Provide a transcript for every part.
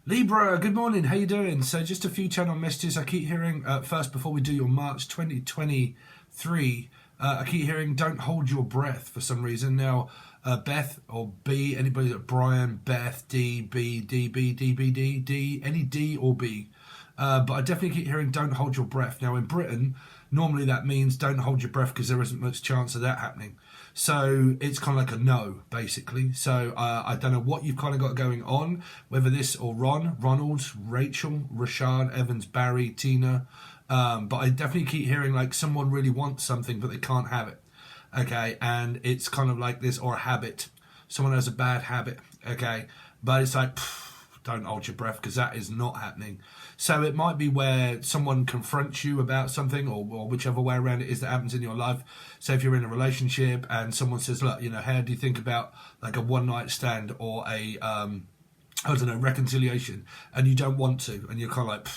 Libra, good morning. How you doing? So just a few channel messages. I keep hearing, first, before we do your March 2023, I keep hearing don't hold your breath for some reason. Now, Beth or B, anybody that Brian, Beth, D, B, D, B, D, B, D, D, any D or B. But I definitely keep hearing don't hold your breath. Now in Britain, normally that means don't hold your breath because there isn't much chance of that happening. So it's kind of like a no, basically. So I don't know what you've kind of got going on, whether this or Ronald, Rachel, Rashad, Evans, Barry, Tina. But I definitely keep hearing like someone really wants something, but they can't have it. Okay, and it's kind of like this, or a habit. Someone has a bad habit. Okay, but it's like, don't hold your breath because that is not happening. So it might be where someone confronts you about something, or whichever way around it is that happens in your life. So if you're in a relationship and someone says, look, you know, how do you think about like a one night stand or a, I don't know, reconciliation, and you don't want to, and you're kind of like,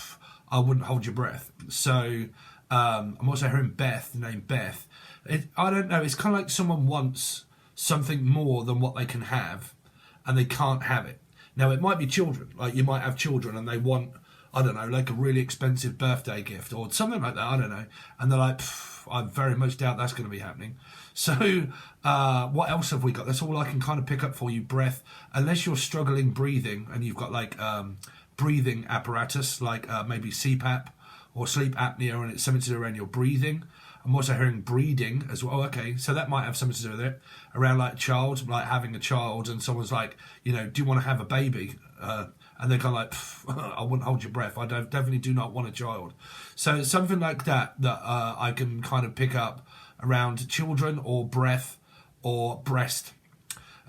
I wouldn't hold your breath. So I'm also hearing Beth, the name Beth. I don't know, it's kind of like someone wants something more than what they can have, and they can't have it. Now, it might be children. Like, you might have children and they want, I don't know, like a really expensive birthday gift or something like that, I don't know. And they're like, I very much doubt that's going to be happening. So what else have we got? That's all I can kind of pick up for you, breath. Unless you're struggling breathing and you've got like breathing apparatus, like maybe CPAP or sleep apnea, and it's something to do around your breathing. I'm also hearing breeding as well. Okay, so that might have something to do with it. Around like child, like having a child, and someone's like, you know, do you want to have a baby? And they're kind of like, I wouldn't hold your breath. I definitely do not want a child. So something like that I can kind of pick up around children or breath or breast.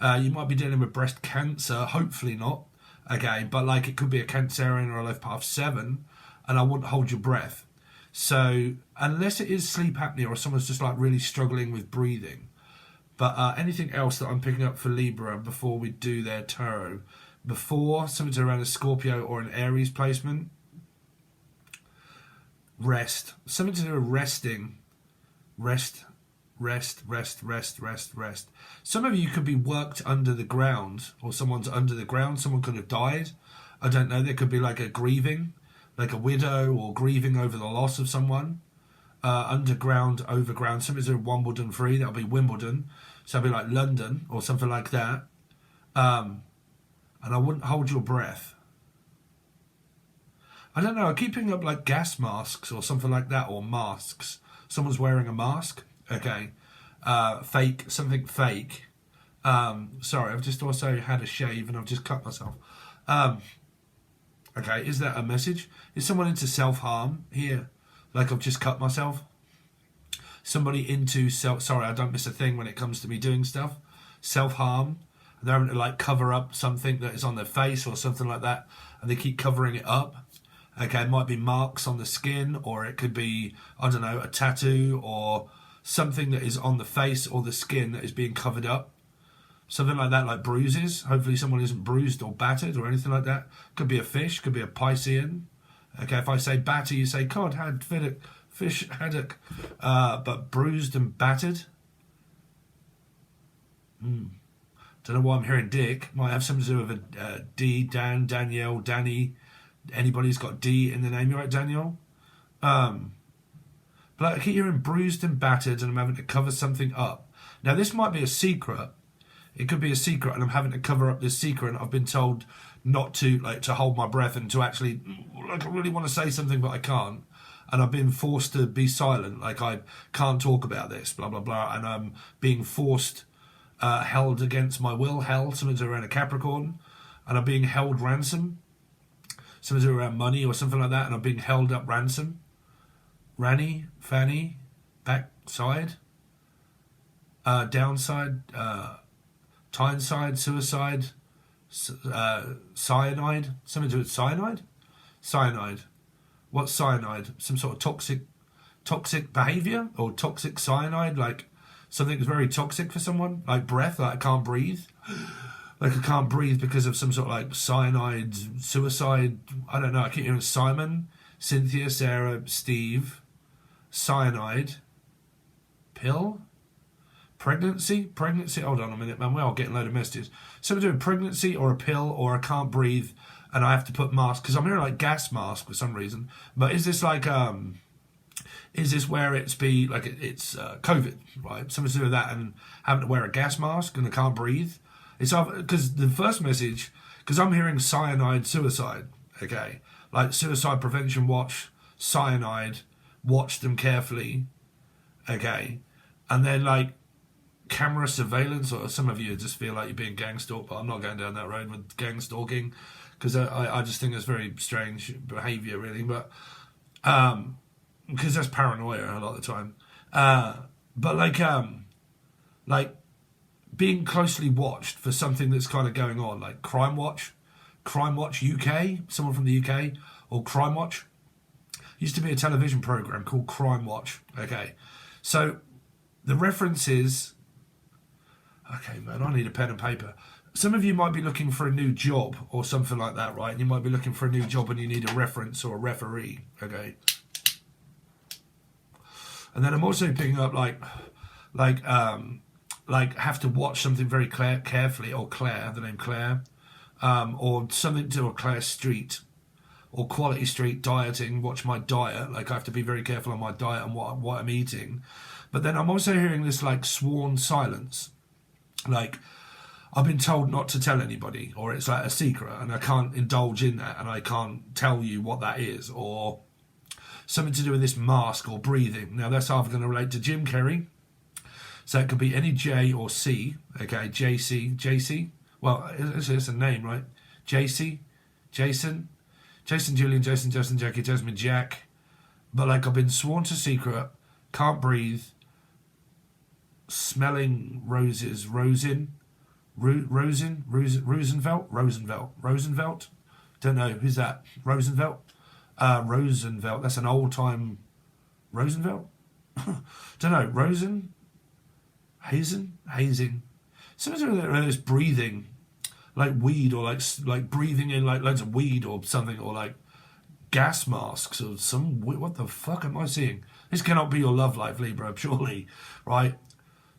You might be dealing with breast cancer, hopefully not. Okay, but like it could be a Cancerian or a left path 7, and I wouldn't hold your breath. So unless it is sleep apnea or someone's just like really struggling with breathing. But anything else that I'm picking up for Libra before we do their tarot? Before, something around a Scorpio or an Aries placement. Rest. Something to do with resting. Rest. Some of you could be worked under the ground, or someone's under the ground. Someone could have died. I don't know. There could be like a grieving, like a widow, or grieving over the loss of someone. Underground, overground. Something to do with Wimbledon free. That'll be Wimbledon. So it'll be like London or something like that. And I wouldn't hold your breath. I don't know. I keep picking up like gas masks or something like that, or masks. Someone's wearing a mask. Okay. Fake. Something fake. Sorry, I've just also had a shave and I've just cut myself. Okay, is that a message? Is someone into self-harm here? Like I've just cut myself? Somebody into sorry, I don't miss a thing when it comes to me doing stuff. Self-harm. They're having to like cover up something that is on their face or something like that, and they keep covering it up. Okay, it might be marks on the skin, or it could be, I don't know, a tattoo or something that is on the face or the skin that is being covered up. Something like that, like bruises. Hopefully someone isn't bruised or battered or anything like that. Could be a fish, could be a Piscean. Okay, if I say batter, you say cod, had, fish, haddock. But bruised and battered. Don't know why I'm hearing Dick. Might have something to do with a D, Dan, Danielle, Danny. Anybody's got D in the name, you right, Danielle? But I keep hearing bruised and battered, and I'm having to cover something up. Now, this might be a secret. It could be a secret, and I'm having to cover up this secret, and I've been told not to, like, to hold my breath and to actually, like, I really want to say something, but I can't. And I've been forced to be silent. Like, I can't talk about this, blah, blah, blah. And I'm being forced, held against my will, held, something around a Capricorn. And I'm being held ransom. Something around money or something like that, and I'm being held up ransom. Ranny, fanny, backside, downside, tyneside, suicide, cyanide. Something to do with cyanide? Cyanide. What's cyanide? Some sort of toxic behaviour? Or toxic cyanide? Like something that's very toxic for someone? Like breath, like I can't breathe? Like I can't breathe because of some sort of like cyanide, suicide. I don't know. I keep hearing Simon, Cynthia, Sarah, Steve, cyanide, pill, pregnancy. Hold on a minute, man. We're all getting a load of messages. Something doing pregnancy or a pill or I can't breathe. and I have to put mask because I'm hearing like gas mask for some reason. But is this like is this where it's COVID, right? Something to do with that and having to wear a gas mask and I can't breathe. It's because the first message, because I'm hearing cyanide suicide, okay, like suicide prevention watch, cyanide, watch them carefully, okay, and then like camera surveillance, or some of you just feel like you're being gang stalked, but I'm not going down that road with gang stalking because I just think it's very strange behaviour really, but because that's paranoia a lot of the time, but like being closely watched for something that's kind of going on, like Crime Watch UK, someone from the UK, or Crime Watch. Used to be a television program called Crime Watch. Okay, so the reference is, okay, man, I need a pen and paper. Some of you might be looking for a new job or something like that, right? And you might be looking for a new job and you need a reference or a referee. Okay, and then I'm also picking up like have to watch something very carefully, or Claire, the name Claire, or something to a Claire Street, or Quality Street dieting, watch my diet, like I have to be very careful on my diet and what I'm eating. But then I'm also hearing this like sworn silence, like I've been told not to tell anybody, or it's like a secret and I can't indulge in that and I can't tell you what that is, or something to do with this mask or breathing. Now that's either going to relate to Jim Carrey, so it could be any J or C, okay, JC, well, it's a name, right? JC, Jason, Julian, Jason, Jackie, Jasmine, Jack, but like I've been sworn to secret, can't breathe, smelling roses, Rosenfeld, don't know, who's that, Rosenfeld, that's an old time, Rosenfeld, don't know, hazing, something like this, breathing, like weed, or like breathing in like loads of weed or something, or like gas masks or some, what the fuck am I seeing? This cannot be your love life, Libra, surely, right?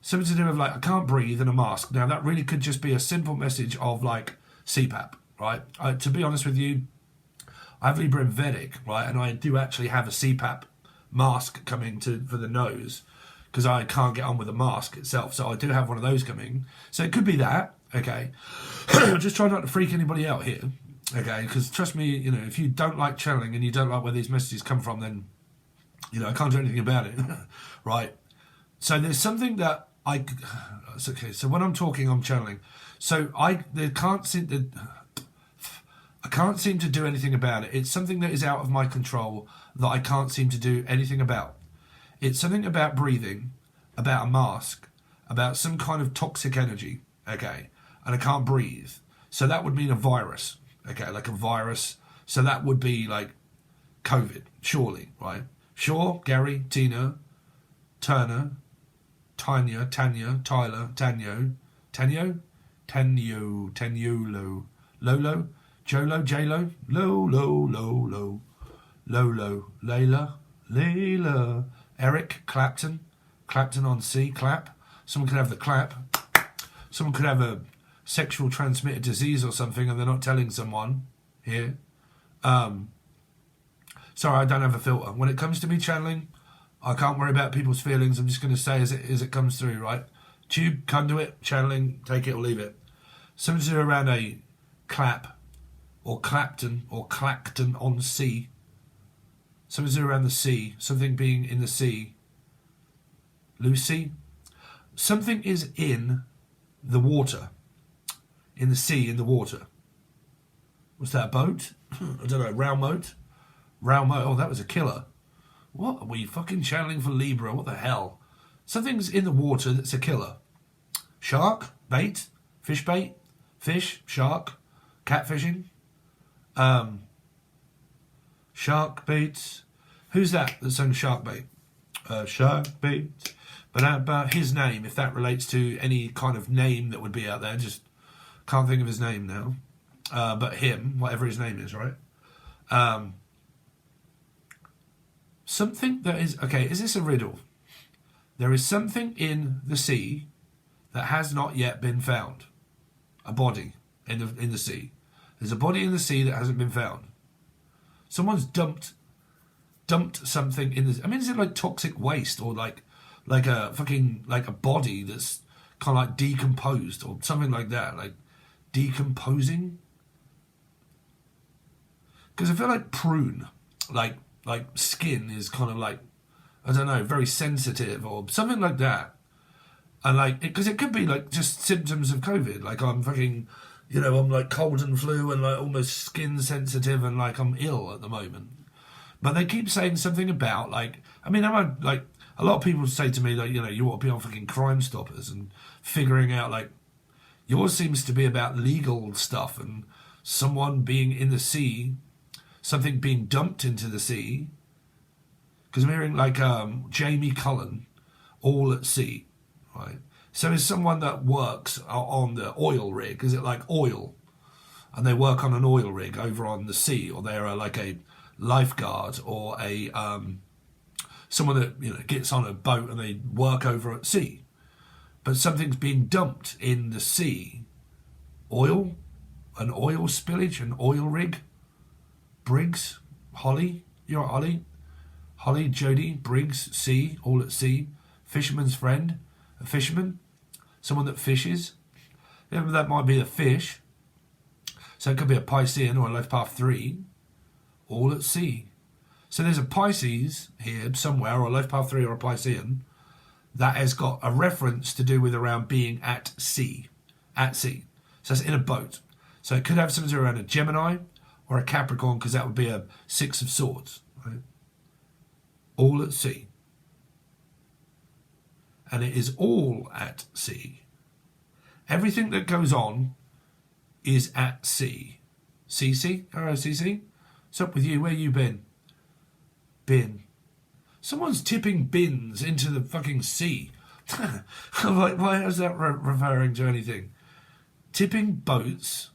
Something to do with like I can't breathe in a mask. Now that really could just be a simple message of like CPAP, right? To be honest with you, I have Libra in Vedic, right, and I do actually have a CPAP mask coming for the nose, because I can't get on with the mask itself. So I do have one of those coming. So it could be that, okay? Just try not to freak anybody out here, okay? Because trust me, you know, if you don't like channeling and you don't like where these messages come from, then, you know, I can't do anything about it, right? So there's something that it's okay. So when I'm talking, I'm channeling. So I can't seem to do anything about it. It's something that is out of my control that I can't seem to do anything about. It's something about breathing, about a mask, about some kind of toxic energy, okay? And I can't breathe. So that would mean a virus, okay? Like a virus. So that would be like COVID, surely, right? Sure, Gary, Tina, Turner, Tanya, Tyler, Tanyo, Lolo, Jolo, J-Lo, Lolo, Layla, Eric, Clapton on C, clap. Someone could have the clap. Someone could have a sexual transmitted disease or something and they're not telling someone here. Sorry, I don't have a filter. When it comes to me channeling, I can't worry about people's feelings. I'm just going to say as it comes through, right? Tube, conduit, channeling, take it or leave it. Something to do around a clap, or Clapton, or Clacton on C. Something to do around the sea, something being in the sea. Lucy? Something is in the water. In the sea, in the water. What's that, a boat? I don't know, round moat? Oh, that was a killer. What are we fucking channeling for Libra? What the hell? Something's in the water that's a killer. Shark? Bait? Fish bait? Fish? Shark? Catfishing? Shark bait. Who's that saying shark bait? Shark bait. But about his name, if that relates to any kind of name that would be out there, just can't think of his name now. But him, whatever his name is, right? Something that is, okay, is this a riddle? There is something in the sea that has not yet been found. A body in the sea. There's a body in the sea that hasn't been found. Someone's dumped something in the... I mean, is it like toxic waste or like a fucking... like a body that's kind of like decomposed or something like that? Like decomposing? Because I feel like prune, like skin is kind of like, I don't know, very sensitive or something like that. And like, because it could be like just symptoms of COVID. Like I'm fucking, you know, I'm like cold and flu and like almost skin sensitive and like I'm ill at the moment. But they keep saying something about like, I mean, like a lot of people say to me like, you know, you ought to be on fucking Crime Stoppers and figuring out like, yours seems to be about legal stuff and someone being in the sea, something being dumped into the sea. Because I'm hearing like Jamie Cullen, all at sea, right? So is someone that works on the oil rig, is it like oil? And they work on an oil rig over on the sea, or they're like a lifeguard or a someone that, you know, gets on a boat and they work over at sea. But something's being dumped in the sea. Oil? An oil spillage? An oil rig? Briggs? Holly? You're Holly? Holly, Jody, Briggs, sea, all at sea. Fisherman's friend? A fisherman? Someone that fishes? Yeah, that might be a fish. So it could be a Piscean or a Life Path 3. All at sea. So there's a Pisces here somewhere, or a Life Path 3 or a Piscean, that has got a reference to do with around being at sea. At sea. So it's in a boat. So it could have something around a Gemini or a Capricorn, because that would be a 6 of Swords. Right? All at sea. And it is all at sea. Everything that goes on is at sea. CC? Hello, CC? What's up with you? Where you been? Bin. Someone's tipping bins into the fucking sea. I'm like, why is that referring to anything? Tipping boats,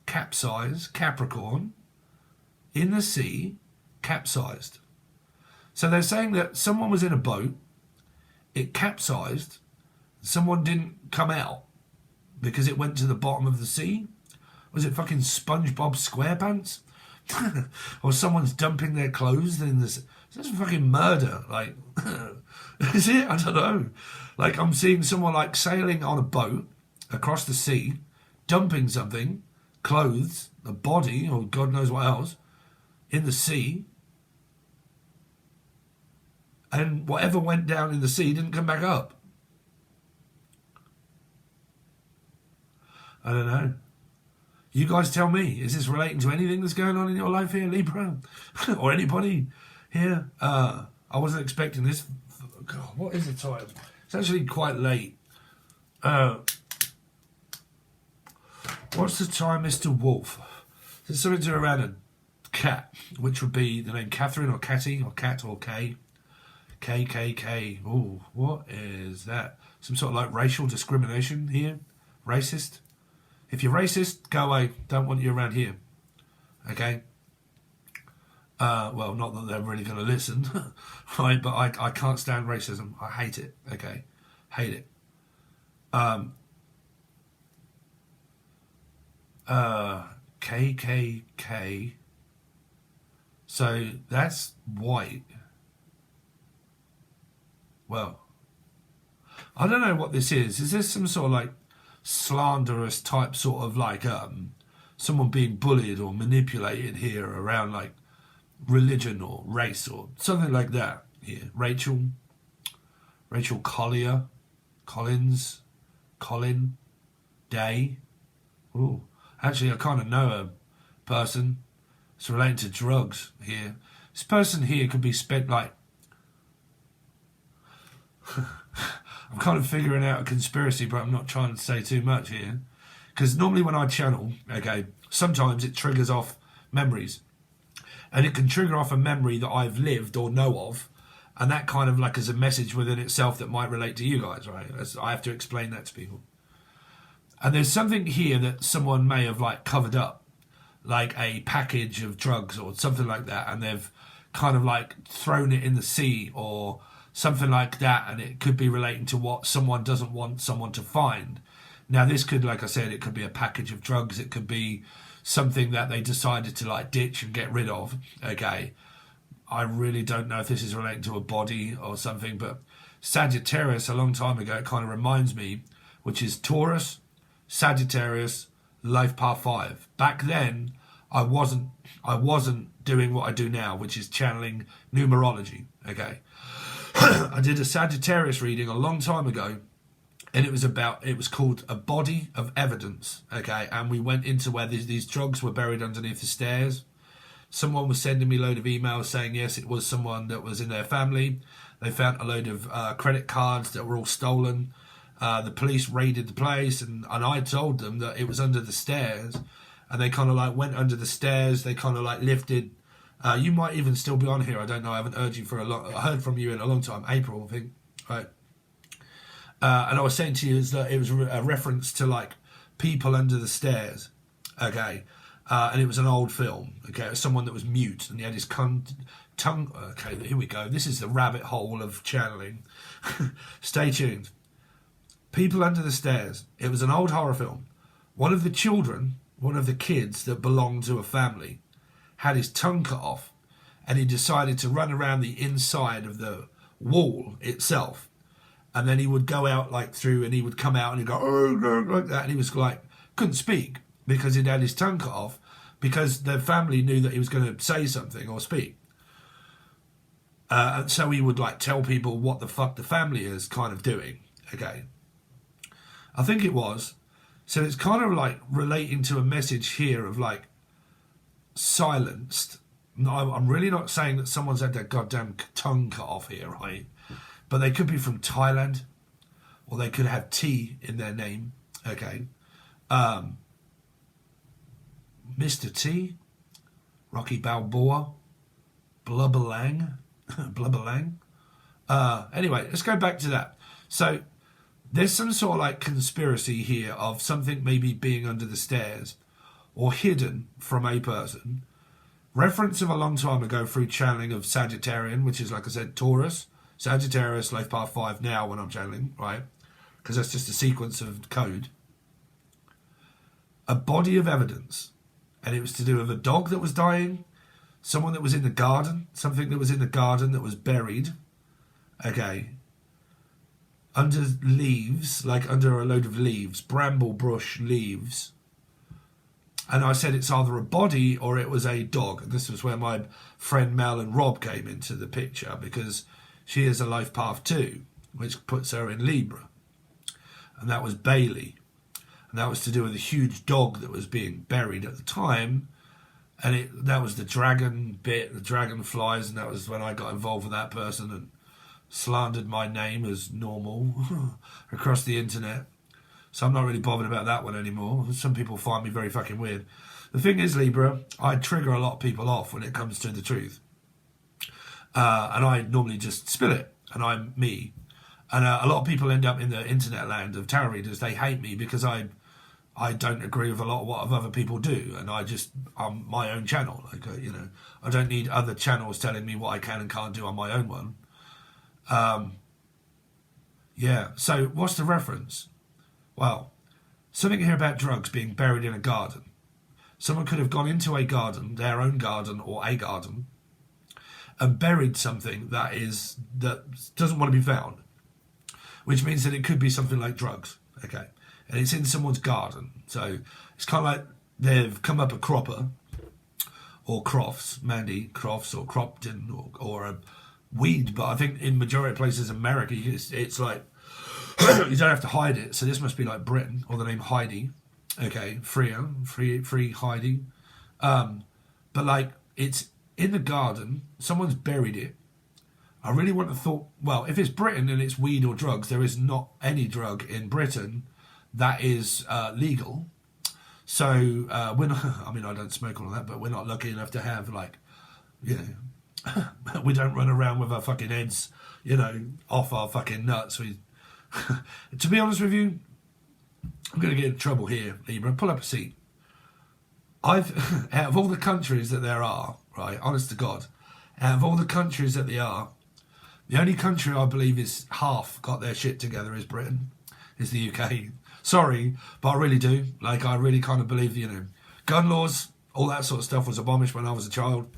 capsize, Capricorn, in the sea, capsized. So they're saying that someone was in a boat, it capsized, someone didn't come out because it went to the bottom of the sea. Was it fucking SpongeBob SquarePants? Or someone's dumping their clothes in this? That's fucking murder. Like, is it? I don't know. Like, I'm seeing someone like sailing on a boat across the sea, dumping something, clothes, a body, or God knows what else, in the sea. And whatever went down in the sea didn't come back up. I don't know. You guys tell me, is this relating to anything that's going on in your life here, Libra? Or anybody here? I wasn't expecting this. God, what is the time? It's actually quite late. What's the time, Mr. Wolf? There's something to around a cat, which would be the name Catherine or Catty or Cat or K. KKK. Oh, what is that? Some sort of like racial discrimination here? Racist? If you're racist, go away. Don't want you around here. Okay? Well, not that they're really going to listen, right? But I can't stand racism. I hate it. Okay? Hate it. KKK. So that's white. Well, I don't know what this is. Is this some sort of like slanderous type sort of like someone being bullied or manipulated here around like religion or race or something like that here? Rachel Collier, Collins, Colin, Day. Oh, actually I kind of know a person. It's related to drugs here. This person here could be spent like I'm kind of figuring out a conspiracy, but I'm not trying to say too much here. Because normally when I channel, okay, sometimes it triggers off memories. And it can trigger off a memory that I've lived or know of. And that kind of like is a message within itself that might relate to you guys, right? I have to explain that to people. And there's something here that someone may have like covered up. Like a package of drugs or something like that. And they've kind of like thrown it in the sea or something like that, and it could be relating to what someone doesn't want someone to find. Now, this could, like I said, it could be a package of drugs. It could be something that they decided to like ditch and get rid of. Okay, I really don't know if this is relating to a body or something, but Sagittarius a long time ago, it kind of reminds me, which is Taurus, Sagittarius, life path 5. Back then, I wasn't doing what I do now, which is channeling numerology. Okay, I did a Sagittarius reading a long time ago, and it was called A Body of Evidence. Okay, and we went into where these drugs were buried underneath the stairs. Someone was sending me a load of emails saying yes, it was someone that was in their family. They found a load of credit cards that were all stolen. The police raided the place, and I told them that it was under the stairs, and they kind of like went under the stairs. They kind of like lifted. You might even still be on here. I don't know. I haven't heard from you in a long time. April, I think. Right. And I was saying to you is that it was a reference to like people under the stairs. Okay. And it was an old film. Okay, it was someone that was mute and he had his tongue. Okay, here we go. This is the rabbit hole of channeling. Stay tuned. People under the stairs. It was an old horror film. One of the children, one of the kids that belonged to a family, had his tongue cut off, and he decided to run around the inside of the wall itself, and then he would go out like through, and he would come out and he'd go like that, and he was like couldn't speak, because he'd had his tongue cut off, because the family knew that he was going to say something or speak. And so he would like tell people what the fuck the family is kind of doing. Okay. I think it was. So it's kind of like relating to a message here of like silenced. No, I'm really not saying that someone's had their goddamn tongue cut off here, right? But they could be from Thailand, or they could have T in their name. Okay. Mr. T, Rocky Balboa, Blubberlang. Blubberlang. Anyway, let's go back to that. So there's some sort of like conspiracy here of something maybe being under the stairs or hidden from a person. Reference of a long time ago through channeling of Sagittarian, which is, like I said, Taurus, Sagittarius, life path 5 now when I'm channeling, right? Because that's just a sequence of code. A body of evidence. And it was to do with a dog that was dying, someone that was in the garden, something that was in the garden that was buried, okay, under leaves, like under a load of leaves, bramble bush leaves. And I said it's either a body or it was a dog. And this was where my friend Mel and Rob came into the picture, because she is a life path 2, which puts her in Libra. And that was Bailey. And that was to do with a huge dog that was being buried at the time. And that was the dragon bit, the dragonflies, and that was when I got involved with that person and slandered my name as normal across the internet. So I'm not really bothered about that one anymore. Some people find me very fucking weird. The thing is, Libra, I trigger a lot of people off when it comes to the truth. And I normally just spill it, and I'm me. And a lot of people end up in the internet land of tarot readers. They hate me because I don't agree with a lot of what other people do, and I'm my own channel. Like I don't need other channels telling me what I can and can't do on my own one. Yeah. So what's the reference? Well, something here about drugs being buried in a garden. Someone could have gone into a garden, their own garden or a garden, and buried something that doesn't want to be found, which means that it could be something like drugs. Okay. And it's in someone's garden. So it's kind of like they've come up a cropper, or crofts, Mandy crofts, or Cropton, or a weed. But I think in majority of places in America, it's like, you don't have to hide it. So this must be like Britain, or the name Heidi. Okay, free Heidi. But like, it's in the garden, someone's buried it. I really want to thought, well, if it's Britain and it's weed or drugs, there is not any drug in Britain that is legal. So we're not, I mean, I don't smoke all of that, but we're not lucky enough to have like, we don't run around with our fucking heads, off our fucking nuts. To be honest with you, I'm going to get in trouble here, Libra. Pull up a seat. Out of all the countries that there are, right, honest to God, out of all the countries that there are, the only country I believe is half got their shit together is Britain, is the UK. Sorry, but I really do. Like, I really kind of believe, Gun laws, all that sort of stuff was abolished when I was a child.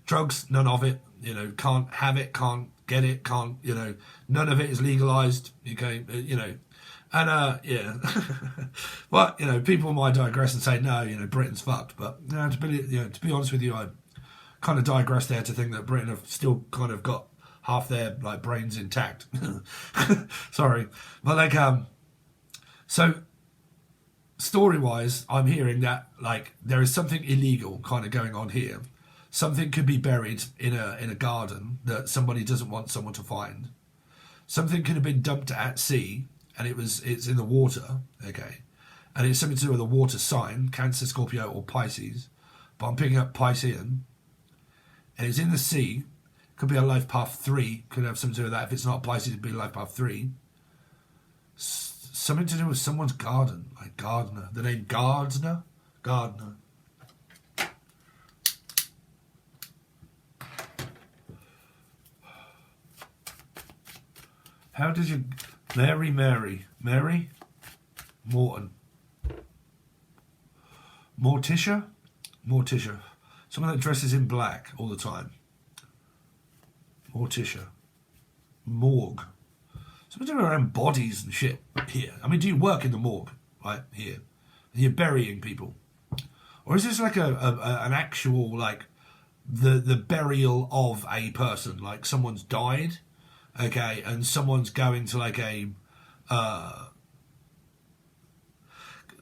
Drugs, none of it. You know, can't have it, can't get it, can't, you know, none of it is legalised. Okay, you know. And, yeah. Well, you know, people might digress and say, no, you know, Britain's fucked. But, you know, to be honest with you, I kind of digress there to think that Britain have still kind of got half their, like, brains intact. Sorry. But, like, so, story-wise, I'm hearing that, like, there is something illegal kind of going on here. Something could be buried in a garden that somebody doesn't want someone to find. Something could have been dumped at sea, and it's in the water, okay, and it's something to do with a water sign, Cancer, Scorpio, or Pisces, but I'm picking up Piscean, and it's in the sea. Could be a life path 3, could have something to do with that. If it's not Pisces, it'd be life path 3. Something to do with someone's garden, like gardener. The name Gardener. How did you... Mary Morton. Morticia. Someone that dresses in black all the time. Morticia. Morgue. Something around bodies and shit here. I mean, do you work in the morgue, right, here? And you're burying people? Or is this like an actual, like, the burial of a person? Like, someone's died, okay, and someone's going to, like, a...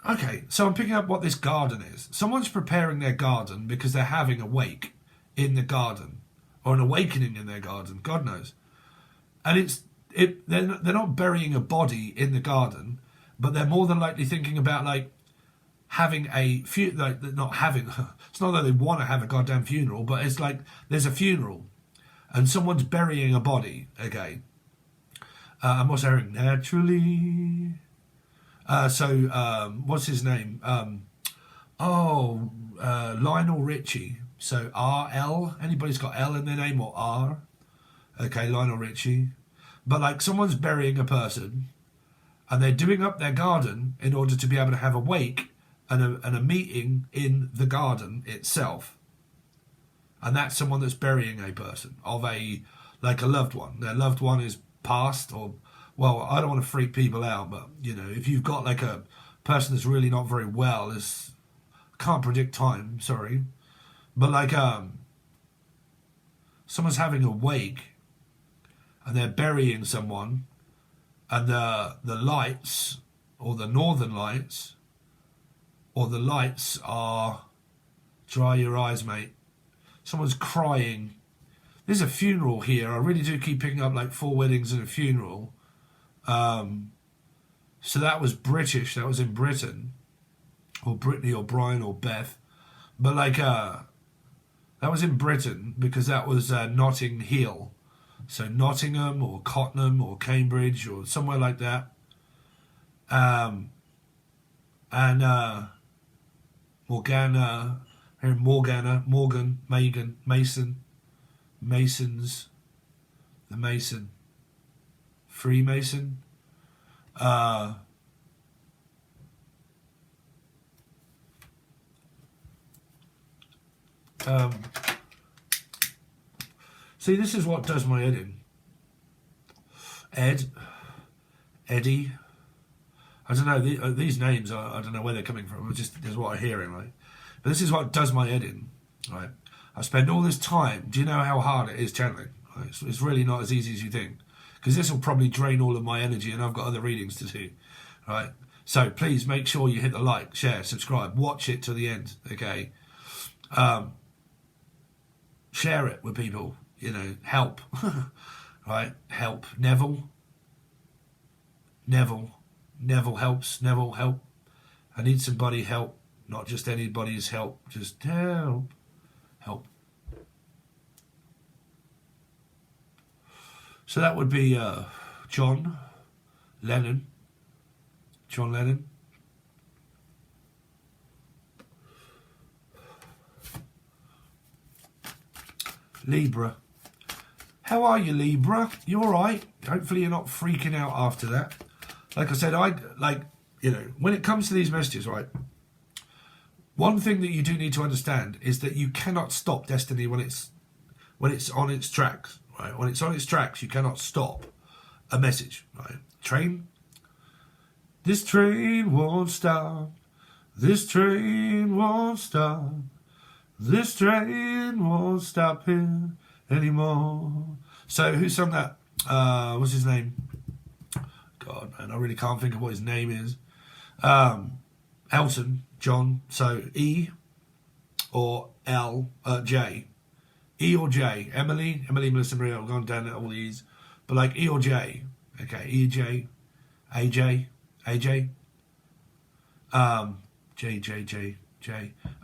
Okay, so I'm picking up what this garden is. Someone's preparing their garden because they're having a wake in the garden. Or an awakening in their garden, God knows. And they're not burying a body in the garden, but they're more than likely thinking about, like, having a not having. It's not that they want to have a goddamn funeral, but it's like there's a funeral, and someone's burying a body. Okay, I'm also hearing naturally. What's his name? Lionel Richie. So R.L. Anybody's got L in their name or R? Okay, Lionel Richie. But, like, someone's burying a person and they're doing up their garden in order to be able to have a wake and a meeting in the garden itself. And that's someone that's burying a person of a loved one. Their loved one is passed, or, well, I don't want to freak people out, but, you know, if you've got, like, a person that's really not very well, can't predict time, sorry. But, like, someone's having a wake and they're burying someone, and the lights, or the northern lights, or the lights are... Dry your eyes, mate. Someone's crying. There's a funeral here. I really do keep picking up, like, 4 weddings and a funeral. So that was British. That was in Britain. Or Brittany, or Brian, or Beth. But, like, that was in Britain because that was Notting Hill. So Nottingham or Cottenham or Cambridge or somewhere like that. Morgan, Megan, Mason, Masons, the Mason, Freemason. See, this is what does my head in. Eddie. I don't know, these names, I don't know where they're coming from. It's just, this is what I'm hearing, right? But this is what does my head in, right? I spend all this time. Do you know how hard it is channeling? Right? It's really not as easy as you think. Because this will probably drain all of my energy, and I've got other readings to do, right? So please make sure you hit the like, share, subscribe, watch it to the end, okay? Share it with people. You know, help, right? Help. Neville helps. Neville, help. I need somebody help, not just anybody's help. Just help. So that would be John Lennon. Libra. How are you, Libra? You all right? Hopefully you're not freaking out after that. Like I said, when it comes to these messages, right, One thing that you do need to understand is that you cannot stop destiny when it's on its tracks, right? When it's on its tracks, you cannot stop a message, right? Train. This train won't stop. This train won't stop. This train won't stop here anymore. So who sung that? What's his name? God, man, I really can't think of what his name is. Elton John. So E or L, J. E or J. Emily, Melissa Maria. I've gone down all these, but like E or J. Okay, E, J, AJ, AJ.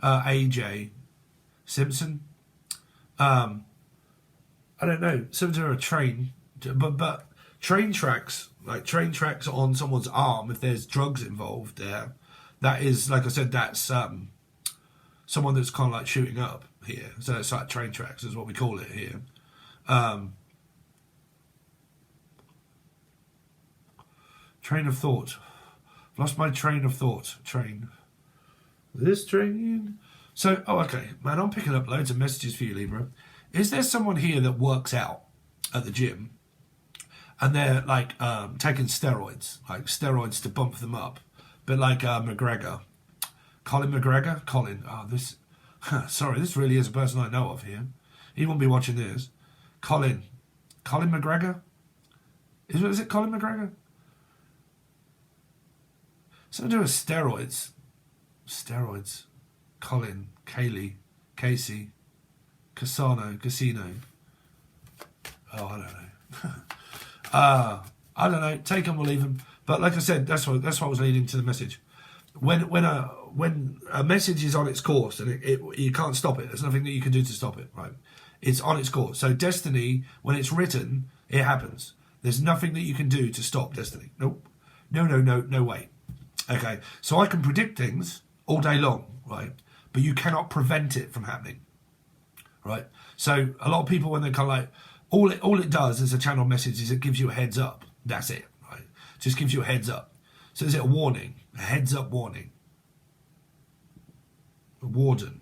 AJ Simpson. I don't know. Something to a train, but train tracks, like train tracks on someone's arm. If there's drugs involved there, that is, like I said, that's someone that's kind of like shooting up here. So it's like train tracks is what we call it here. Train of thought. Lost my train of thought. Train. This train. So, okay, man, I'm picking up loads of messages for you, Libra. Is there someone here that works out at the gym and they're like taking steroids, like steroids to bump them up? But like McGregor. Colin McGregor? Colin. Oh, this... Sorry, this really is a person I know of here. He won't be watching this. Colin McGregor? Is it Colin McGregor? Something to do with steroids. Steroids. Colin, Kaylee, Casey, Casino. Oh, I don't know. I don't know. Take them or leave them. But like I said, that's what was leading to the message. When a message is on its course and you can't stop it, there's nothing that you can do to stop it, right? It's on its course. So destiny, when it's written, it happens. There's nothing that you can do to stop destiny. Nope. No way. Okay. So I can predict things all day long, right? But you cannot prevent it from happening, right? So a lot of people, when they're kind of like, all it does as a channel message is it gives you a heads up. That's it, right? Just gives you a heads up. So is it a warning? A heads up warning? A warden?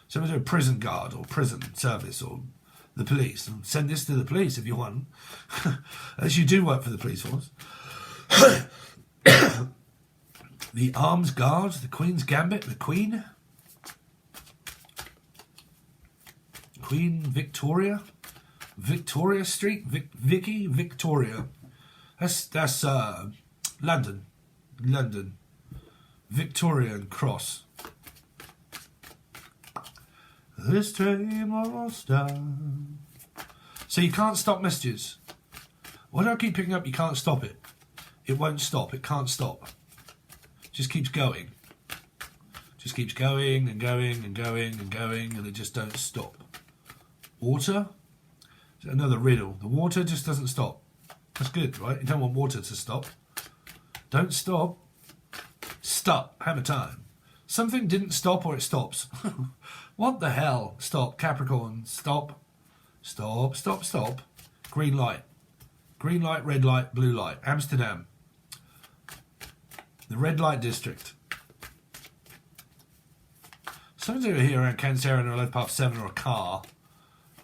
So is it a prison guard or prison service or the police? And send this to the police if you want. As you do work for the police force. The Arms Guard, the Queen's Gambit, the Queen. Queen Victoria. Victoria Street, Vicky, Victoria. That's London. Victorian Cross. This train won't stop. So you can't stop messages. Why do I keep picking up? You can't stop it. It won't stop. It can't stop. Just keeps going. Just keeps going and going and going and going, and it just don't stop. Water. Another riddle. The water just doesn't stop. That's good, right? You don't want water to stop. Don't stop. Stop. Hammer time. Something didn't stop or it stops. What the hell? Stop. Capricorn. Stop. Stop. Stop. Stop. Green light. Green light, red light, blue light. Amsterdam. The red light district. Something over here around Cancerian or 11 past 7 or a car.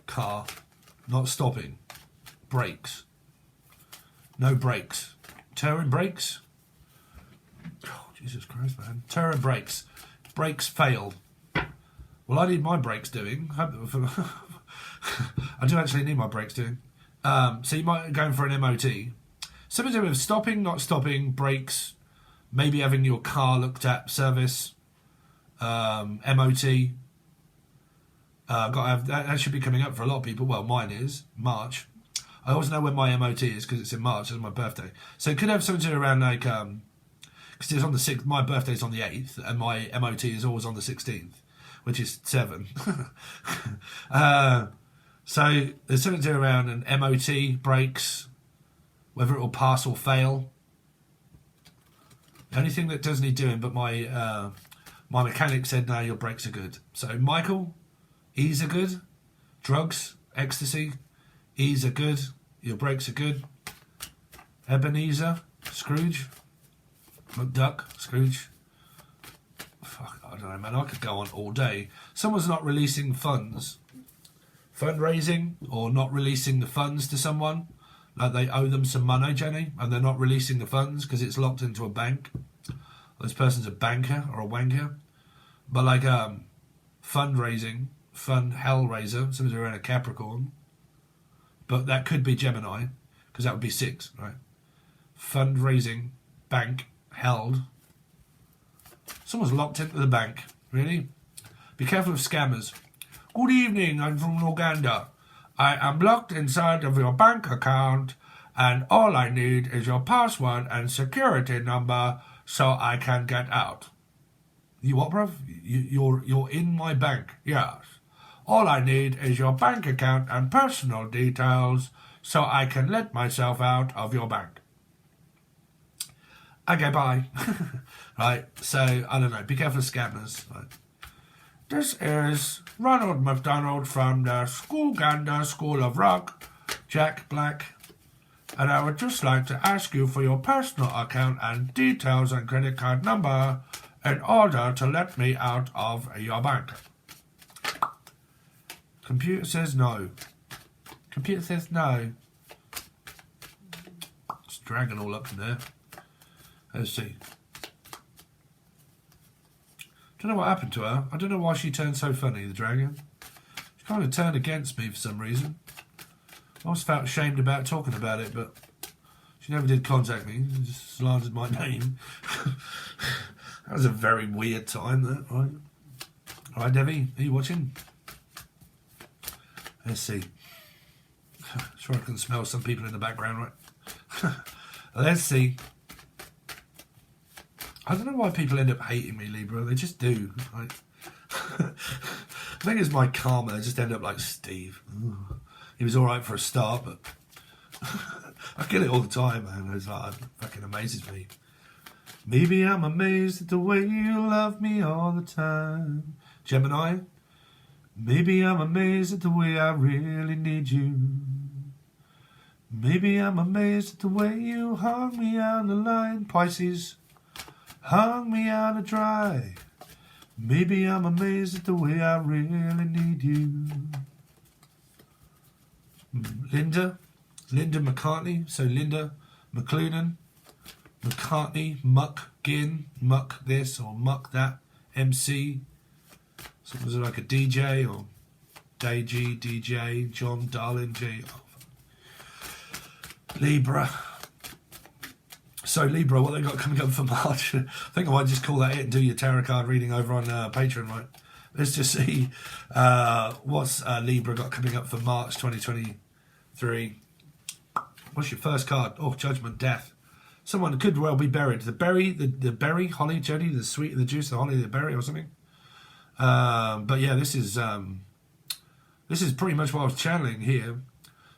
Car. Not stopping. Brakes. No brakes. Turn brakes. Oh, Jesus Christ, man. Turn brakes. Brakes failed. Well, I need my brakes doing. I do actually need my brakes doing. So you might go for an MOT. Something to do with stopping, not stopping, brakes, maybe having your car looked at, service, MOT. Got to have that should be coming up for a lot of people. Well, mine is March. I always know when my MOT is because it's in March. It's my birthday, so it could have something to do around like because it's on the 6th. My birthday's on the 8th, and my MOT is always on the 16th, which is 7. So there's something to do around an MOT, brakes, whether it will pass or fail. The only thing that does need doing, but my mechanic said no, your brakes are good. So Michael. E's are good. Drugs, ecstasy. E's are good. Your brakes are good. Ebenezer, Scrooge. McDuck, Scrooge. Fuck, I don't know, man, I could go on all day. Someone's not releasing funds, fundraising, or not releasing the funds to someone. Like they owe them some money, Jenny, and they're not releasing the funds because it's locked into a bank. This person's a banker or a wanker. But like fundraising, fund hellraiser, somebody's around a Capricorn. But that could be Gemini, because that would be 6, right? Fundraising, bank, held. Someone's locked into the bank, really? Be careful of scammers. Good evening, I'm from Uganda. I am locked inside of your bank account, and all I need is your password and security number so I can get out. You what, bruv? You're in my bank, yes. All I need is your bank account and personal details so I can let myself out of your bank. Okay, bye. Right, so, I don't know, be careful of scammers. Right. This is Ronald McDonald from the Schoolgander School of Rock, Jack Black, and I would just like to ask you for your personal account and details and credit card number in order to let me out of your bank. Computer says no. Computer says no. It's dragging all up in there. Let's see. Don't know what happened to her. I don't know why she turned so funny, the dragon. She kind of turned against me for some reason. I always felt ashamed about talking about it, but she never did contact me. She just slandered my name. That was a very weird time, that, right? All right, Debbie, are you watching? Let's see. Sure I can smell some people in the background, right? Let's see. I don't know why people end up hating me, Libra. They just do. Like, I think it's my karma. I just end up like Steve. Ooh. He was all right for a start, but I get it all the time, man. It's like, it fucking amazes me. Maybe I'm amazed at the way you love me all the time. Gemini. Maybe I'm amazed at the way I really need you. Maybe I'm amazed at the way you hung me on the line. Pisces. Hung me out to dry. Maybe I'm amazed at the way I really need you. Linda McCartney. So Linda McCloonan, McCartney, Muck Ginn, Muck this or Muck that, MC. So was it like a DJ or Day G, DJ, John Darlin G. Oh. Libra. So Libra, what they got coming up for March? I think I might just call that it and do your tarot card reading over on Patreon, right? Let's just see what's Libra got coming up for March 2023. What's your first card? Oh, Judgment, Death. Someone could well be buried. The berry, holly, Jenny, the sweet, the juice, the holly, the berry, or something. But yeah, this is pretty much what I was channeling here.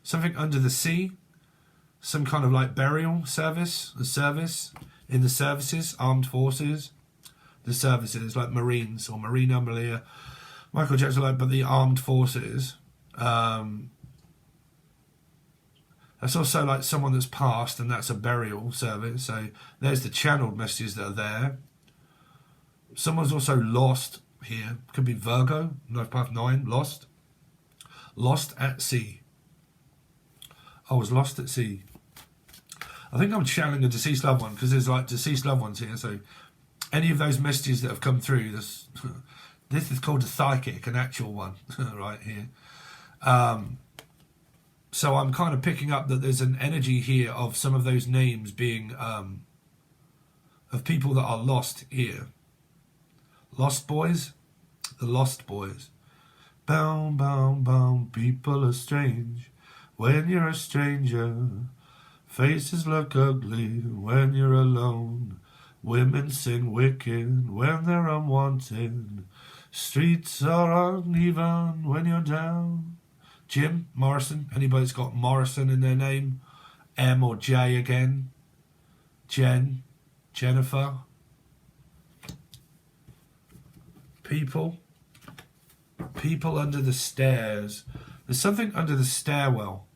Something under the sea. Some kind of like burial service, a service in the services, armed forces, the services like Marines or Marina Malia, Michael Jackson, like, but the armed forces. That's also like someone that's passed, and that's a burial service. So there's the channeled messages that are there. Someone's also lost here. Could be Virgo, Life Path 9, lost. Lost at sea. I was lost at sea. I think I'm channeling a deceased loved one because there's like deceased loved ones here. So any of those messages that have come through, this is called a psychic, an actual one, right here. So I'm kind of picking up that there's an energy here of some of those names being of people that are lost here. Lost boys, the lost boys. Bound, bound, bound, people are strange when you're a stranger. Faces look ugly when you're alone. Women sing wicked when they're unwanted. Streets are uneven when you're down. Jim Morrison. Anybody's got Morrison in their name? M or J again? Jen. Jennifer. People under the stairs. There's something under the stairwell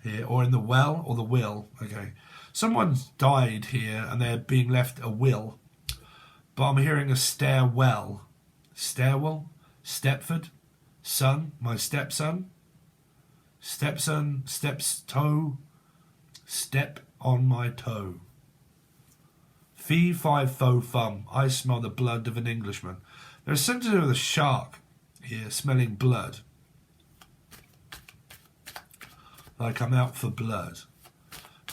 here, or in the well, or the will. Okay, someone's died here and they're being left a will, but I'm hearing a stairwell. stairwell, Stepford, son, my stepson, stepson, step's toe, step on my toe. Fee, fi, fo, fum, I smell the blood of an Englishman. There's something to do with a shark here, smelling blood. Like I'm out for blood.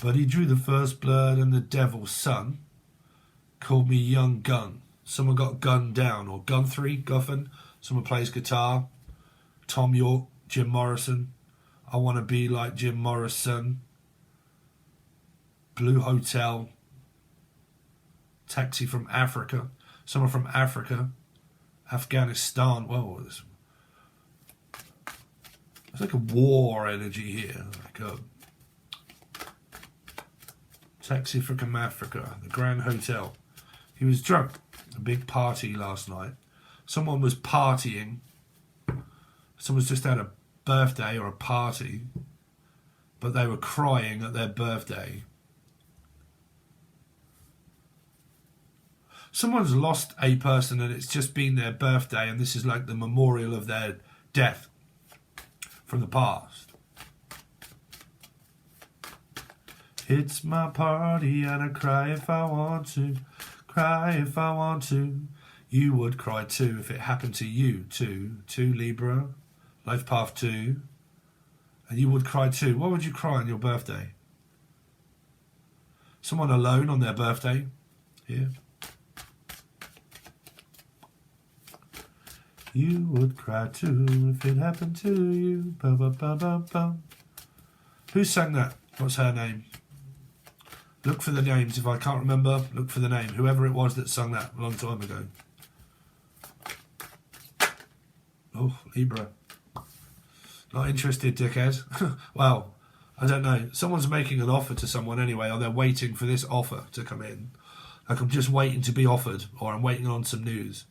But he drew the first blood and the devil's son called me young gun. Someone got gunned down, or Guthrie, Guffin. Someone plays guitar. Tom York, Jim Morrison. I want to be like Jim Morrison. Blue Hotel. Taxi from Africa. Someone from Africa. Afghanistan. Whoa, there's like a war energy here. Like a Taxi from Africa. The Grand Hotel. He was drunk. A big party last night. Someone was partying. Someone's just had a birthday or a party, but they were crying at their birthday. Someone's lost a person and it's just been their birthday, and this is like the memorial of their death from the past. It's my party and I cry if I want to. Cry if I want to. You would cry too if it happened to you too. Too, Libra. Life path 2. And you would cry too. What would you cry on your birthday? Someone alone on their birthday. Here. You would cry too if it happened to you. Ba, ba, ba, ba, ba. Who sang that? What's her name? Look for the names. If I can't remember, look for the name. Whoever it was that sung that a long time ago. Oh, Libra. Not interested, dickhead. Well, I don't know. Someone's making an offer to someone anyway, or they're waiting for this offer to come in. Like I'm just waiting to be offered, or I'm waiting on some news.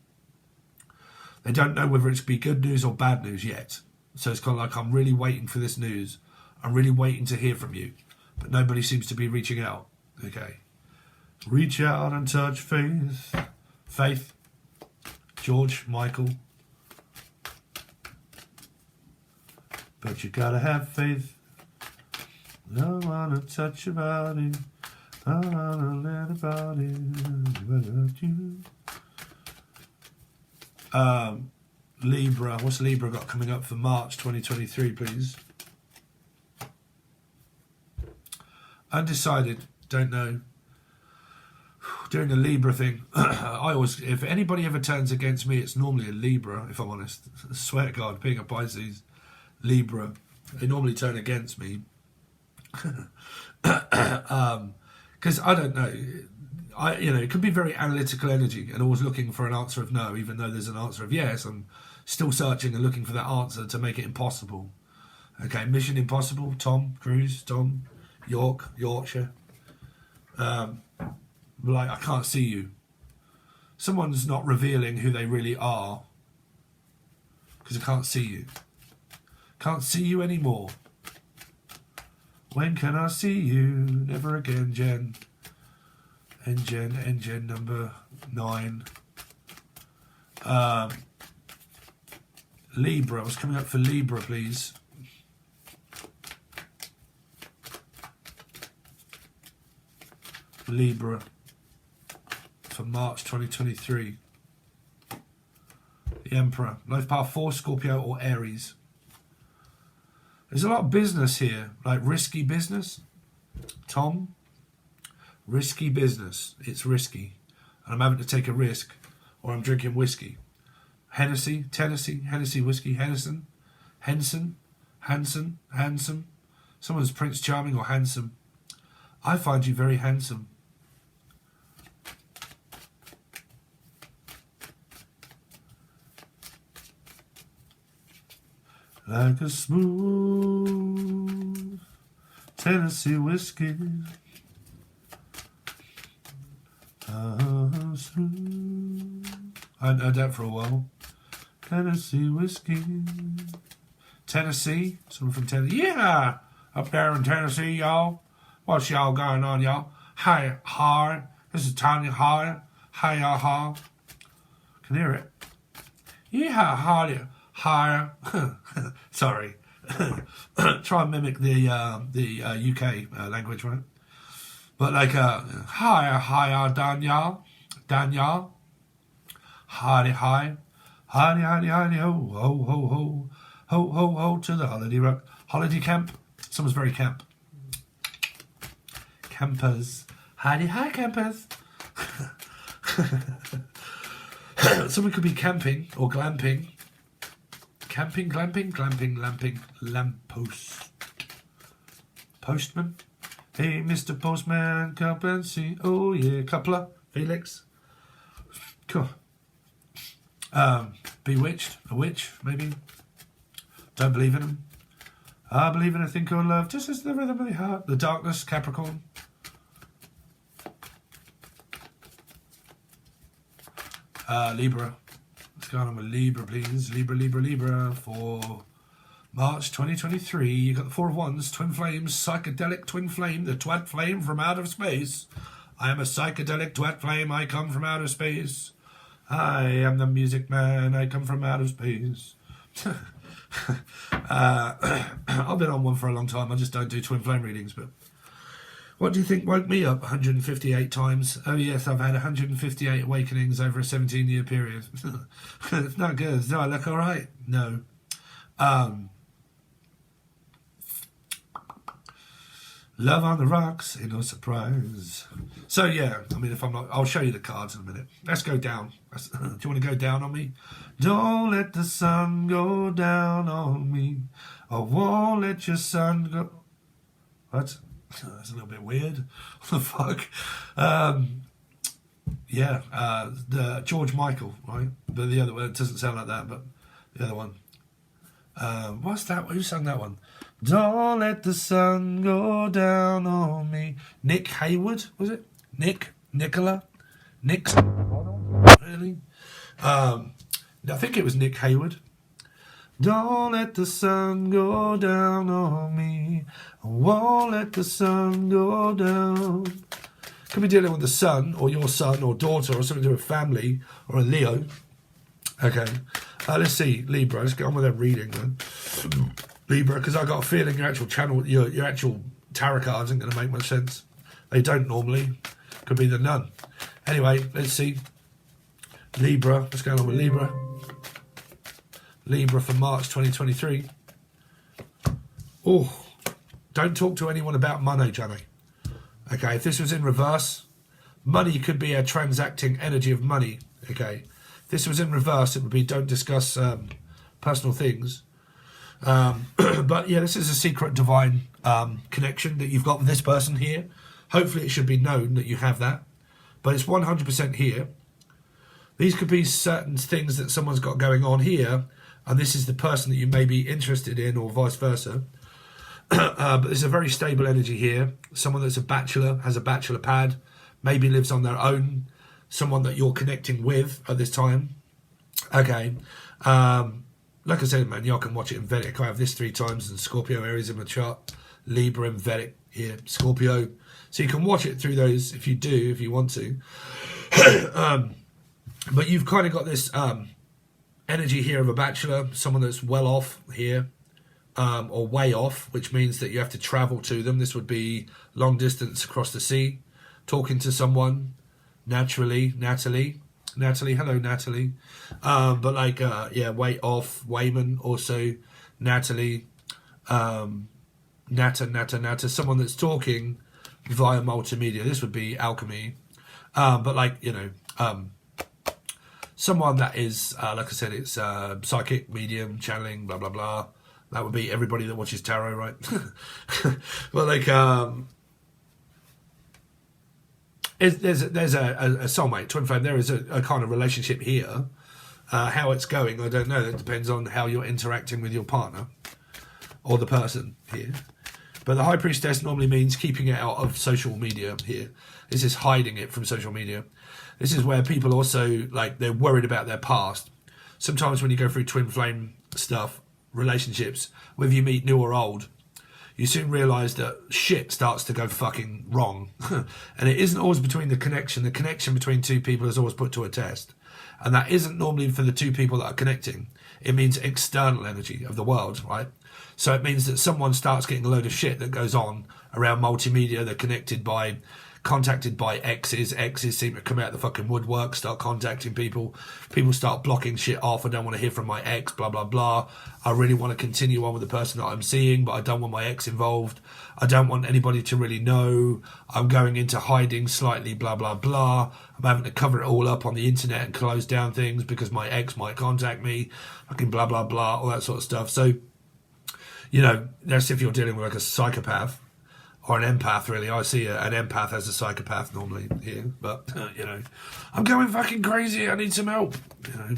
They don't know whether it's be good news or bad news yet. So it's kind of like, I'm really waiting for this news. I'm really waiting to hear from you. But nobody seems to be reaching out. Okay. Reach out and touch faith. Faith. George, Michael. But you gotta have faith. I wanna touch your body. I wanna let about it. Without you. Libra. What's Libra got coming up for March 2023, please? Undecided. Don't know. Doing the Libra thing. I always, if anybody ever turns against me, it's normally a Libra, if I'm honest. I swear to God, being a Pisces, Libra, they normally turn against me. Because I don't know. It could be very analytical energy and always looking for an answer of no, even though there's an answer of yes. I'm still searching and looking for that answer to make it impossible. Okay, Mission Impossible, Tom Cruise, Tom Yorkshire. Like, I can't see you. Someone's not revealing who they really are because I can't see you. Can't see you anymore. When can I see you? Never again, Jen. Engine number 9. Libra. What's coming up for Libra, please? Libra for March 2023. The Emperor. Life path 4, Scorpio or Aries. There's a lot of business here, like risky business. Tom, risky business. It's risky. And I'm having to take a risk, or I'm drinking whiskey. Hennessy, Tennessee, Hennessy whiskey, Henson. Someone's Prince Charming or handsome. I find you very handsome. Like a smooth Tennessee whiskey. Smooth. I hadn't heard that for a while. Tennessee whiskey. Tennessee? Someone from Tennessee? Yeah! Up there in Tennessee, y'all. What's y'all going on, y'all? Hi, hi. This is Tanya Hi. Hi, y'all. Can hear it. Yeah, higher. Sorry. Try and mimic the UK language, right? But like higher, Daniel, hardy, hardy, ho, to the holiday camp. Someone's very camp. Campers, hi, campers. Someone could be camping or glamping. Camping, glamping, lamppost. Postman. Hey, Mr. Postman, come and see. Oh, yeah. Coupler. Felix. Cool. Bewitched. A witch, maybe. Don't believe in them. I believe in a thing called love, just as the rhythm of the heart. The darkness, Capricorn. Libra. What's going on with Libra, please? Libra. For March 2023, you got the Four of Wands, Twin Flames, psychedelic twin flame, the twat flame from outer space. I am a psychedelic twat flame, I come from outer space. I am the music man, I come from outer space. I've been on one for a long time, I just don't do twin flame readings, but what do you think woke me up 158 times? Oh yes, I've had 158 awakenings over a 17-year period. It's not good. Do I look all right? No. Love on the rocks, ain't no surprise. So yeah, I mean, if I'm not, I'll show you the cards in a minute. Let's go down. Do you want to go down on me? Don't let the sun go down on me. I won't let your sun go. What? That's a little bit weird. What the fuck? Yeah, the George Michael, right? But the other one, it doesn't sound like that, but the other one. What's that? Who sang that one? Don't let the sun go down on me. Nick Hayward, was it? Nicola? Really? I think it was Nick Hayward. Don't let the sun go down on me. I won't let the sun go down. Could be dealing with the son, or your son, or daughter, or something to do with family, or a Leo. Okay. Let's see, Libra. Let's get on with that reading, then. Libra, because I got a feeling your actual channel, your actual tarot cards aren't going to make much sense. They don't normally. Could be the nun. Anyway, let's see. Libra. What's going on with Libra? Libra for March 2023. Oh, don't talk to anyone about money, Johnny. Okay, if this was in reverse, money could be a transacting energy of money. Okay, if this was in reverse, it would be don't discuss personal things. But yeah, this is a secret divine connection that you've got with this person here. Hopefully it should be known that you have that, but it's 100% here. These could be certain things that someone's got going on here, and this is the person that you may be interested in, or vice versa. But there's a very stable energy here. Someone that's a bachelor, has a bachelor pad, maybe lives on their own. Someone that you're connecting with at this time. Okay. Like I said, man, y'all can watch it in Vedic. I have this 3 times, and Scorpio areas in my chart. Libra and Vedic here, Scorpio. So you can watch it through those if you want to. But you've kind of got this energy here of a bachelor, someone that's well off here, or way off, which means that you have to travel to them. This would be long distance across the sea, talking to someone, Natalie, hello Natalie. But like, yeah, way off, Wayman, also Natalie, Nata, someone that's talking via multimedia. This would be alchemy. But like, you know, someone that is, like I said, it's psychic, medium, channeling, blah, blah, blah. That would be everybody that watches tarot, right? But like, there's a soulmate, twin flame. There is a kind of relationship here. How it's going, I don't know. It depends on how you're interacting with your partner or the person here. But the High Priestess normally means keeping it out of social media here. This is hiding it from social media. This is where people also, like, they're worried about their past. Sometimes when you go through twin flame stuff, relationships, whether you meet new or old, you soon realise that shit starts to go fucking wrong. And it isn't always between the connection. The connection between two people is always put to a test. And that isn't normally for the two people that are connecting. It means external energy of the world, right? So it means that someone starts getting a load of shit that goes on around multimedia. They're contacted by exes. Exes seem to come out of the fucking woodwork, start contacting people. People start blocking shit off. I don't want to hear from my ex, blah, blah, blah. I really want to continue on with the person that I'm seeing, but I don't want my ex involved. I don't want anybody to really know. I'm going into hiding slightly, blah, blah, blah. I'm having to cover it all up on the internet and close down things because my ex might contact me. Fucking blah, blah, blah, all that sort of stuff. So, you know, that's if you're dealing with like a psychopath. Or an empath, really. I see an empath as a psychopath normally here. But, you know, I'm going fucking crazy. I need some help. You know,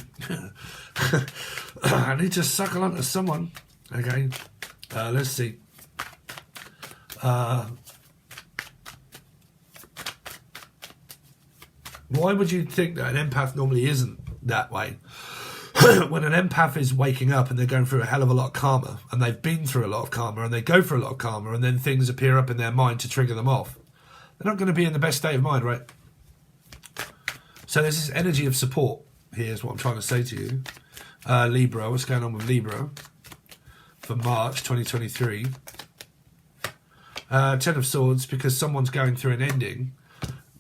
I need to suckle onto someone. Okay. Let's see. Why would you think that an empath normally isn't that way? When an empath is waking up and they're going through a hell of a lot of karma, and they've been through a lot of karma, and they go through a lot of karma, and then things appear up in their mind to trigger them off, they're not going to be in the best state of mind, right? So there's this energy of support. Here's what I'm trying to say to you. Libra, what's going on with Libra for March 2023? Ten of Swords, because someone's going through an ending,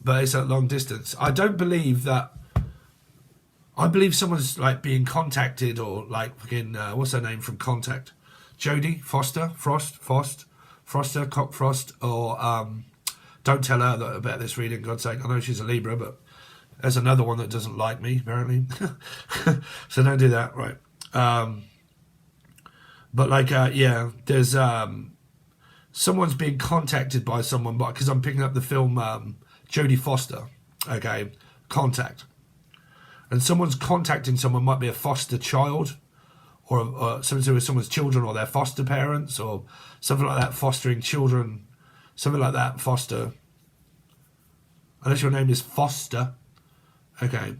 but it's at long distance. I don't believe that. I believe someone's like being contacted, or like fucking what's her name from Contact, Jodie Foster, Froster, Cockfrost, or don't tell her that about this reading. God's sake, I know she's a Libra, but there's another one that doesn't like me apparently, so don't do that, right? But like, yeah, there's someone's being contacted by someone, but because I'm picking up the film Jodie Foster, okay, Contact. And someone's contacting someone, might be a foster child, or something to do with someone's children, or their foster parents, or something like that, fostering children, something like that, foster. Unless your name is Foster. Okay.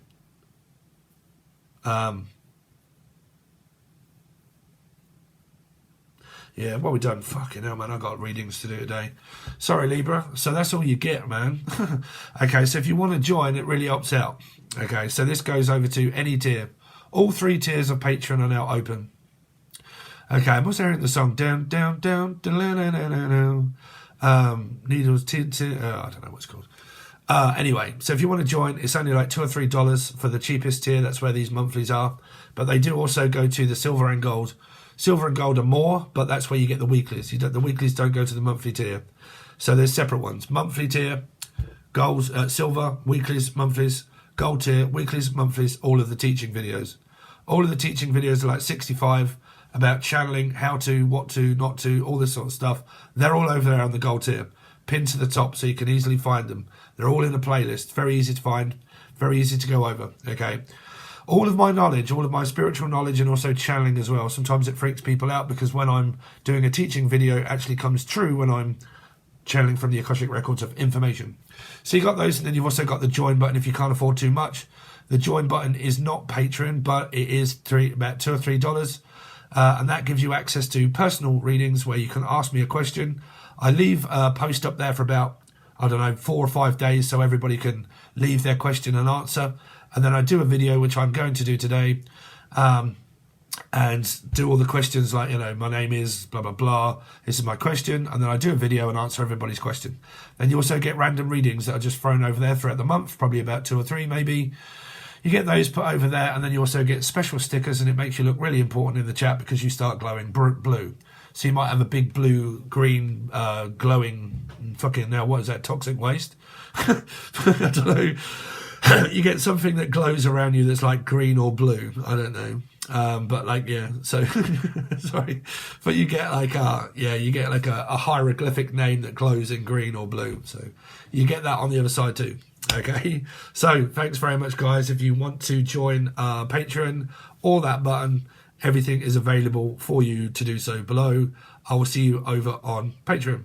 Yeah, what we done? Fucking hell, man, I got readings to do today. Sorry, Libra. So that's all you get, man. Okay, so if you want to join, it really opts out. Okay, so this goes over to any tier. All 3 tiers of Patreon are now open. Okay, I'm also hearing the song down, down, down, needles, tin, I don't know what it's called. Anyway, so if you want to join, it's only like $2 or $3 for the cheapest tier. That's where these monthlies are. But they do also go to the silver and gold. Silver and gold are more, but that's where you get the weeklies. The weeklies don't go to the monthly tier. So there's separate ones. Monthly tier, gold, silver, weeklies, monthlies, gold tier, weeklies, monthlies, all of the teaching videos. All of the teaching videos are like 65 about channeling, how to, what to, not to, all this sort of stuff. They're all over there on the gold tier, pinned to the top so you can easily find them. They're all in a playlist, very easy to find, very easy to go over, okay? All of my knowledge, all of my spiritual knowledge, and also channeling as well. Sometimes it freaks people out because when I'm doing a teaching video, it actually comes true when I'm channeling from the Akashic Records of information. So you got those, and then you've also got the join button if you can't afford too much. The join button is not Patreon, but it is about $2 or $3, and that gives you access to personal readings where you can ask me a question. I leave a post up there for about, I don't know, 4 or 5 days so everybody can leave their question and answer. And then I do a video, which I'm going to do today, and do all the questions like, you know, my name is blah, blah, blah. This is my question. And then I do a video and answer everybody's question. Then you also get random readings that are just thrown over there throughout the month, probably about 2 or 3 maybe. You get those put over there, and then you also get special stickers, and it makes you look really important in the chat because you start glowing blue. So you might have a big blue, green, glowing fucking, now what is that, toxic waste? I don't know. You get something that glows around you that's like green or blue. I don't know. But like, yeah, so, sorry. But you get like, you get like a hieroglyphic name that glows in green or blue. So you get that on the other side too. Okay. So thanks very much, guys. If you want to join Patreon or that button, everything is available for you to do so below. I will see you over on Patreon.